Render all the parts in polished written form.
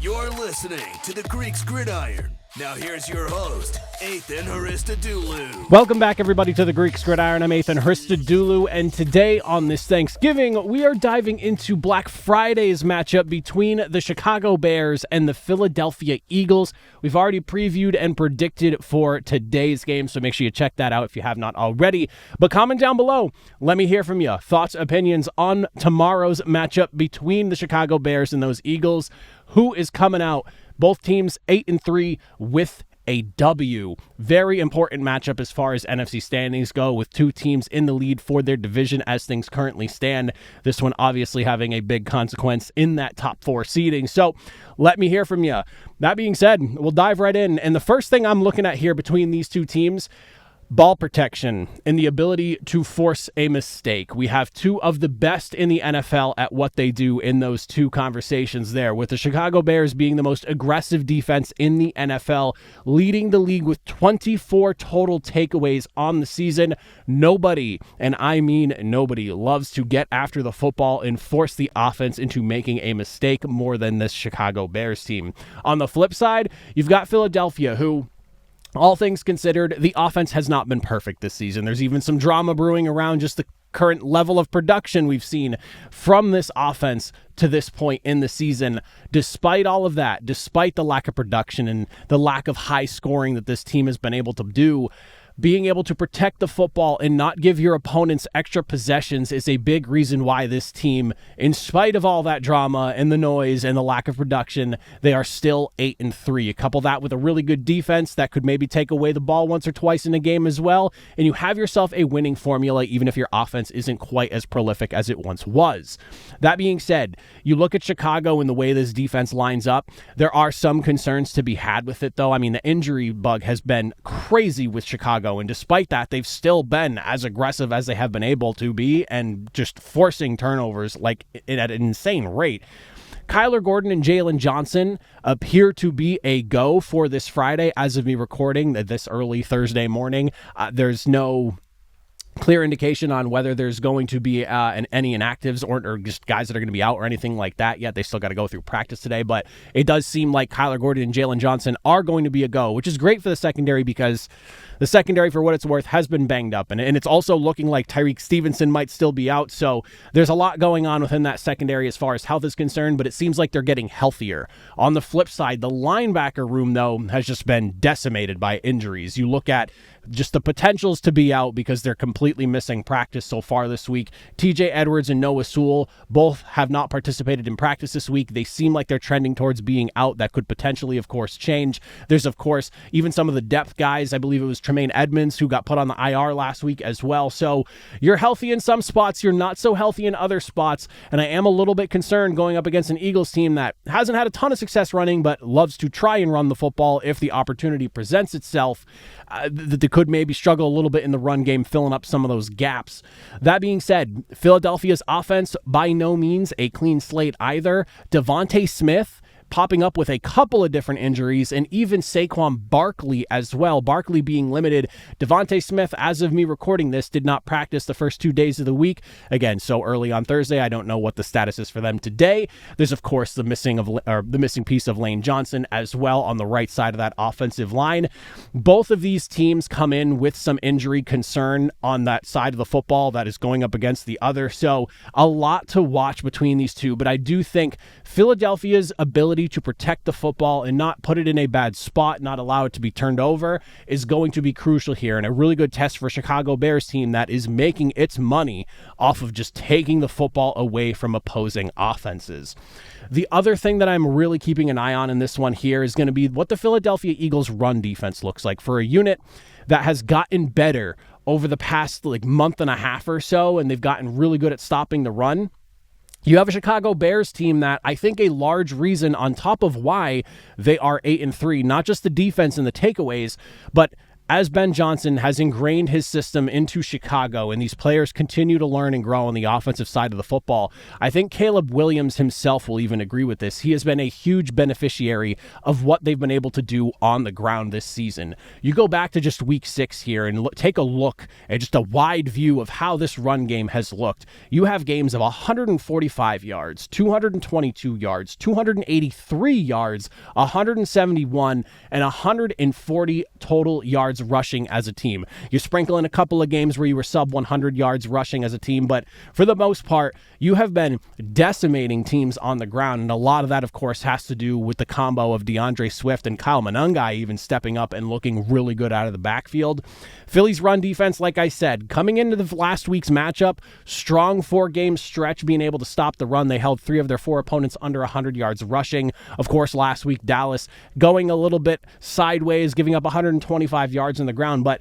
You're listening to the Greeks Gridiron. Now here's your host, Ethan Haristadoulou. Welcome back, everybody, to the Greeks Gridiron. I'm Ethan Haristadoulou, and today on this Thanksgiving, we are diving into Black Friday's matchup between the Chicago Bears and the Philadelphia Eagles. We've already previewed and predicted for today's game, so make sure you check that out if you have not already. But comment down below. Let me hear from you. Thoughts, opinions on tomorrow's matchup between the Chicago Bears and those Eagles. Who is coming out? Both teams 8-3 with a W. Very important matchup as far as NFC standings go, with two teams in the lead for their division as things currently stand. This one obviously having a big consequence in that top four seeding. So let me hear from you. That being said, we'll dive right in. And the first thing I'm looking at here between these two teams, ball protection and the ability to force a mistake. We have two of the best in the NFL at what they do in those two conversations there, with the Chicago Bears being the most aggressive defense in the NFL, leading the league with 24 total takeaways on the season. Nobody, and I mean nobody, loves to get after the football and force the offense into making a mistake more than this Chicago Bears team. On the flip side, you've got Philadelphia, who, all things considered, the offense has not been perfect this season. There's even some drama brewing around just the current level of production we've seen from this offense to this point in the season. Despite all of that, despite the lack of production and the lack of high scoring that this team has been able to do, being able to protect the football and not give your opponents extra possessions is a big reason why this team, in spite of all that drama and the noise and the lack of production, they are still 8-3. You couple that with a really good defense that could maybe take away the ball once or twice in a game as well, and you have yourself a winning formula, even if your offense isn't quite as prolific as it once was. That being said, you look at Chicago and the way this defense lines up, there are some concerns to be had with it, though. I mean, the injury bug has been crazy with Chicago, and despite that, they've still been as aggressive as they have been able to be and just forcing turnovers like at an insane rate. Kyler Gordon and Jalen Johnson appear to be a go for this Friday as of me recording this early Thursday morning. There's no clear indication on whether there's going to be any inactives or just guys that are going to be out or anything like that yet. They still got to go through practice today, but it does seem like Kyler Gordon and Jalen Johnson are going to be a go, which is great for the secondary because the secondary, for what it's worth, has been banged up, and it's also looking like Tyreek Stevenson might still be out, so there's a lot going on within that secondary as far as health is concerned, but it seems like they're getting healthier. On the flip side, the linebacker room, though, has just been decimated by injuries. You look at just the potentials to be out because they're completely missing practice so far this week. TJ Edwards and Noah Sewell both have not participated in practice this week. They seem like they're trending towards being out. That could potentially, of course, change. There's, of course, even some of the depth guys. I believe it was Tremaine Edmonds who got put on the IR last week as well. So you're healthy in some spots, you're not so healthy in other spots, and I am a little bit concerned going up against an Eagles team that hasn't had a ton of success running but loves to try and run the football if the opportunity presents itself. They could maybe struggle a little bit in the run game, filling up some of those gaps. That being said, Philadelphia's offense, by no means a clean slate either. Devontae Smith popping up with a couple of different injuries, and even Saquon Barkley as well. Barkley being limited. Devontae Smith, as of me recording this, did not practice the first 2 days of the week. Again, so early on Thursday, I don't know what the status is for them today. There's, of course, the missing piece of Lane Johnson as well on the right side of that offensive line. Both of these teams come in with some injury concern on that side of the football that is going up against the other. So a lot to watch between these two, but I do think Philadelphia's ability to protect the football and not put it in a bad spot, not allow it to be turned over, is going to be crucial here, and a really good test for a Chicago Bears team that is making its money off of just taking the football away from opposing offenses. The other thing that I'm really keeping an eye on in this one here is going to be what the Philadelphia Eagles run defense looks like for a unit that has gotten better over the past month and a half or so, and they've gotten really good at stopping the run. You have a Chicago Bears team that I think a large reason on top of why they are 8-3, not just the defense and the takeaways, but as Ben Johnson has ingrained his system into Chicago and these players continue to learn and grow on the offensive side of the football, I think Caleb Williams himself will even agree with this. He has been a huge beneficiary of what they've been able to do on the ground this season. You go back to just week 6 here and take a look at just a wide view of how this run game has looked. You have games of 145 yards, 222 yards, 283 yards, 171, and 140 total yards rushing as a team. You sprinkle in a couple of games where you were sub 100 yards rushing as a team, but for the most part, you have been decimating teams on the ground, and a lot of that, of course, has to do with the combo of DeAndre Swift and Kyle Monangai even stepping up and looking really good out of the backfield. Philly's run defense, like I said, coming into the last week's matchup, strong 4-game stretch, being able to stop the run. They held 3 of their 4 opponents under 100 yards rushing. Of course, last week, Dallas going a little bit sideways, giving up 125 yards on the ground, but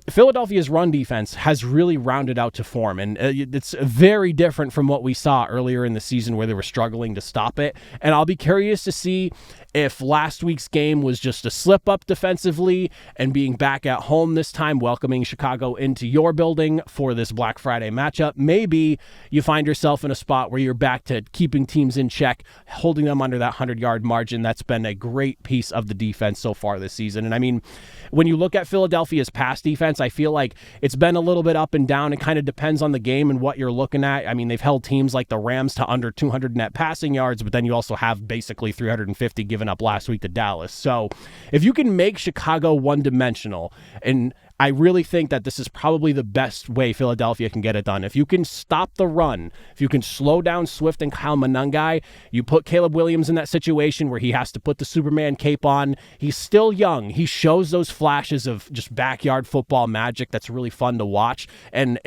Philadelphia's run defense has really rounded out to form, and it's very different from what we saw earlier in the season where they were struggling to stop it. And I'll be curious to see if last week's game was just a slip up defensively and being back at home this time, welcoming Chicago into your building for this Black Friday matchup. Maybe you find yourself in a spot where you're back to keeping teams in check, holding them under that 100-yard margin. That's been a great piece of the defense so far this season. And I mean, when you look at Philadelphia's pass defense, I feel like it's been a little bit up and down. It kind of depends on the game and what you're looking at. I mean, they've held teams like the Rams to under 200 net passing yards, but then you also have basically 350 given up last week to Dallas. So if you can make Chicago one-dimensional, and I really think that this is probably the best way Philadelphia can get it done. If you can stop the run, if you can slow down Swift and Kyle Monangai, you put Caleb Williams in that situation where he has to put the Superman cape on. He's still young. He shows those flashes of just backyard football magic that's really fun to watch. And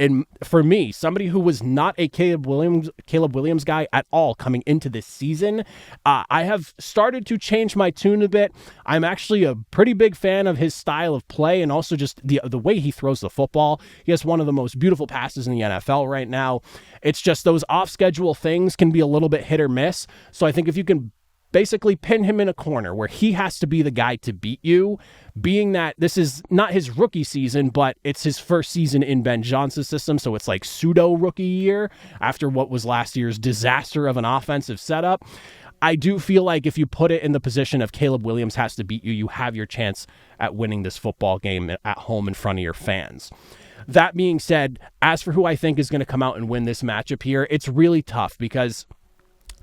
for me, somebody who was not a Caleb Williams guy at all coming into this season, I have started to change my tune a bit. I'm actually a pretty big fan of his style of play and also just the way he throws the football. He has one of the most beautiful passes in the NFL right now. It's just those off-schedule things can be a little bit hit or miss. So I think if you can basically pin him in a corner where he has to be the guy to beat you, being that this is not his rookie season, but it's his first season in Ben Johnson's system, so it's like pseudo-rookie year after what was last year's disaster of an offensive setup. I do feel like if you put it in the position of Caleb Williams has to beat you, you have your chance at winning this football game at home in front of your fans. That being said, as for who I think is going to come out and win this matchup here, it's really tough because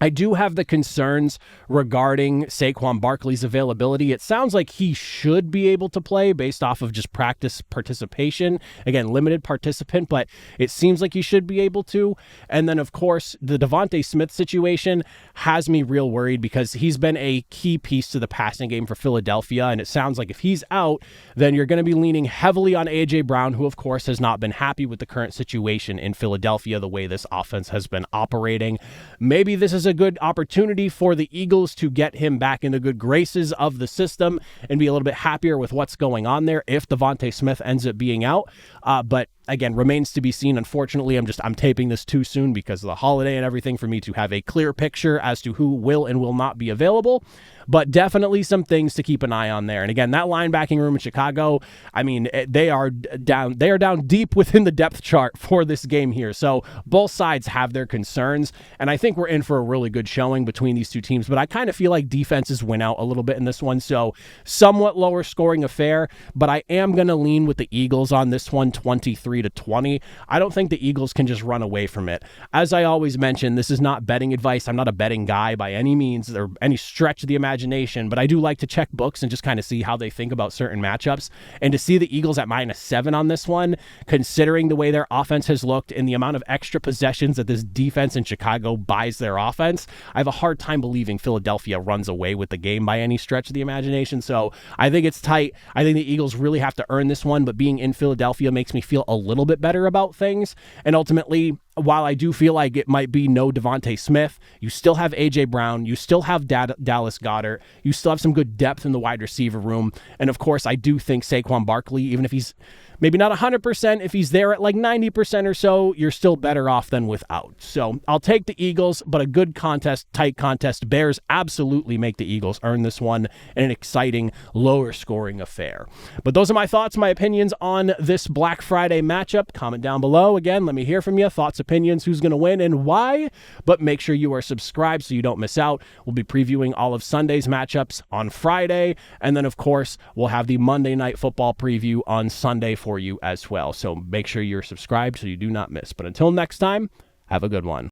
I do have the concerns regarding Saquon Barkley's availability. It sounds like he should be able to play based off of just practice participation. Again, limited participant, but it seems like he should be able to. And then, of course, the Devontae Smith situation has me real worried because he's been a key piece to the passing game for Philadelphia. And it sounds like if he's out, then you're going to be leaning heavily on A.J. Brown, who, of course, has not been happy with the current situation in Philadelphia, the way this offense has been operating. Maybe this is a good opportunity for the Eagles to get him back in the good graces of the system and be a little bit happier with what's going on there if Devontae Smith ends up being out. But again, remains to be seen. Unfortunately, I'm taping this too soon because of the holiday and everything for me to have a clear picture as to who will and will not be available. But definitely some things to keep an eye on there. And again, that linebacking room in Chicago, I mean, they are down deep within the depth chart for this game here. So both sides have their concerns. And I think we're in for a really good showing between these two teams. But I kind of feel like defenses win out a little bit in this one. So somewhat lower scoring affair. But I am going to lean with the Eagles on this one, 23-20. I don't think the Eagles can just run away from it. As I always mention, this is not betting advice. I'm not a betting guy by any means or any stretch of the imagination, but I do like to check books and just kind of see how they think about certain matchups. And to see the Eagles at -7 on this one, considering the way their offense has looked and the amount of extra possessions that this defense in Chicago buys their offense, I have a hard time believing Philadelphia runs away with the game by any stretch of the imagination. So I think it's tight. I think the Eagles really have to earn this one, but being in Philadelphia makes me feel a little bit better about things. And ultimately, while I do feel like it might be no Devontae Smith, you still have A.J. Brown, you still have Dallas Goedert, you still have some good depth in the wide receiver room, and of course, I do think Saquon Barkley, even if he's maybe not 100%, if he's there at like 90% or so, you're still better off than without. So I'll take the Eagles, but a good contest, tight contest. Bears absolutely make the Eagles earn this one in an exciting, lower scoring affair. But those are my thoughts, my opinions on this Black Friday matchup. Comment down below. Again, let me hear from you. Thoughts, opinions, who's going to win and why. But make sure you are subscribed so you don't miss out. We'll be previewing all of Sunday's matchups on Friday. And then, of course, we'll have the Monday Night Football preview on Sunday for you as well. So make sure you're subscribed so you do not miss. But until next time, have a good one.